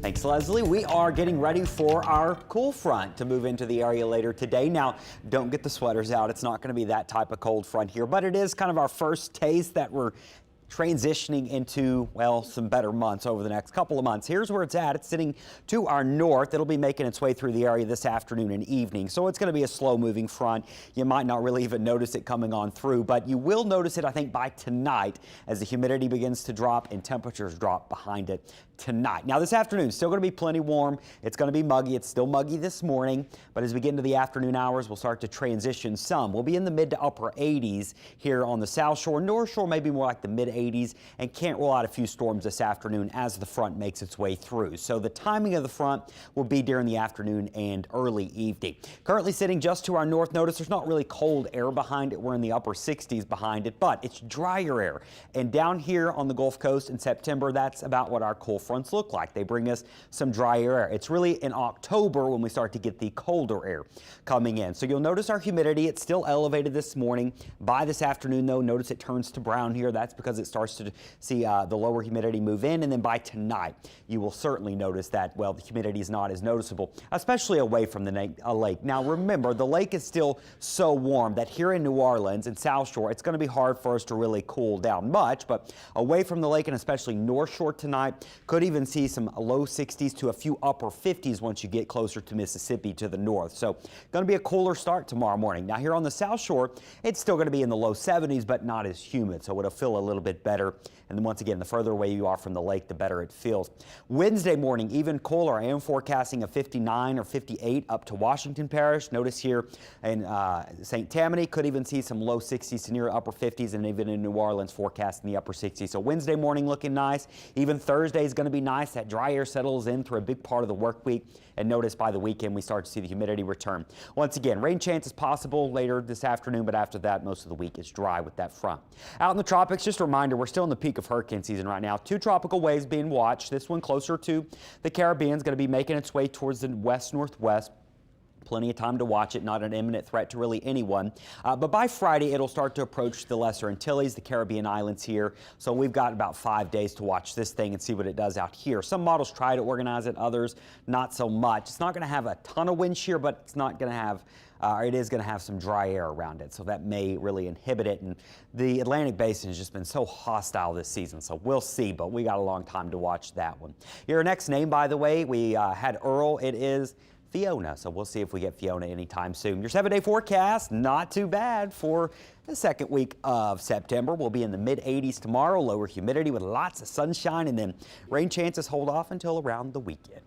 Thanks, Leslie. We are getting ready for our cool front to move into the area later today. Now, don't get the sweaters out. It's not going to be that type of cold front here, but it is kind of our first taste that we're transitioning into, well, some better months over the next couple of months. Here's where it's at. It's sitting to our north. It'll be making its way through the area this afternoon and evening. So it's going to be a slow moving front. You might not really even notice it coming on through, but you will notice it, I think, by tonight as the humidity begins to drop and temperatures drop behind it tonight. Now this afternoon, still going to be plenty warm. It's going to be muggy. It's still muggy this morning, but as we get into the afternoon hours, we'll start to transition some. We'll be in the mid to upper 80s here on the South Shore. North Shore maybe more like the mid 80s, and can't rule out a few storms this afternoon as the front makes its way through. So the timing of the front will be during the afternoon and early evening. Currently sitting just to our north. Notice there's not really cold air behind it. We're in the upper 60s behind it, but it's drier air. And down here on the Gulf Coast in September, that's about what our cold fronts look like. They bring us some drier air. It's really in October when we start to get the colder air coming in. So you'll notice our humidity. It's still elevated this morning. By this afternoon, though, notice it turns to brown here. That's because it starts to see the lower humidity move in, and then by tonight you will certainly notice that, well, the humidity is not as noticeable, especially away from the lake. Now remember, the lake is still so warm that here in New Orleans and South Shore, it's going to be hard for us to really cool down much, but away from the lake and especially North Shore tonight, could even see some low 60s to a few upper 50s once you get closer to Mississippi to the north. So going to be a cooler start tomorrow morning. Now here on the South Shore, it's still going to be in the low 70s, but not as humid, so it'll feel a little bit better. And then once again, the further away you are from the lake, the better it feels. Wednesday morning, even cooler. I am forecasting a 59 or 58 up to Washington Parish. Notice here in St. Tammany, could even see some low 60s to near upper 50s, and even in New Orleans, forecasting the upper 60s. So Wednesday morning looking nice. Even Thursday is going to be nice. That dry air settles in through a big part of the work week. And notice by the weekend, we start to see the humidity return. Once again, rain chance is possible later this afternoon, but after that, most of the week is dry with that front. Out in the tropics, just a reminder, we're still in the peak of hurricane season right now. Two tropical waves being watched. This one closer to the Caribbean is going to be making its way towards the west-northwest. Plenty of time to watch it, not an imminent threat to really anyone. But by Friday, it'll start to approach the Lesser Antilles, the Caribbean islands here. So we've got about 5 days to watch this thing and see what it does out here. Some models try to organize it, others not so much. It's not going to have a ton of wind shear, but it's not going to have it is going to have some dry air around it, so that may really inhibit it. And the Atlantic Basin has just been so hostile this season, so we'll see, but we got a long time to watch that one. Your next name, by the way, we had Earl. It is Fiona, so we'll see if we get Fiona anytime soon. Your 7-day forecast, not too bad for the second week of September. We'll be in the mid 80s tomorrow, lower humidity with lots of sunshine, and then rain chances hold off until around the weekend.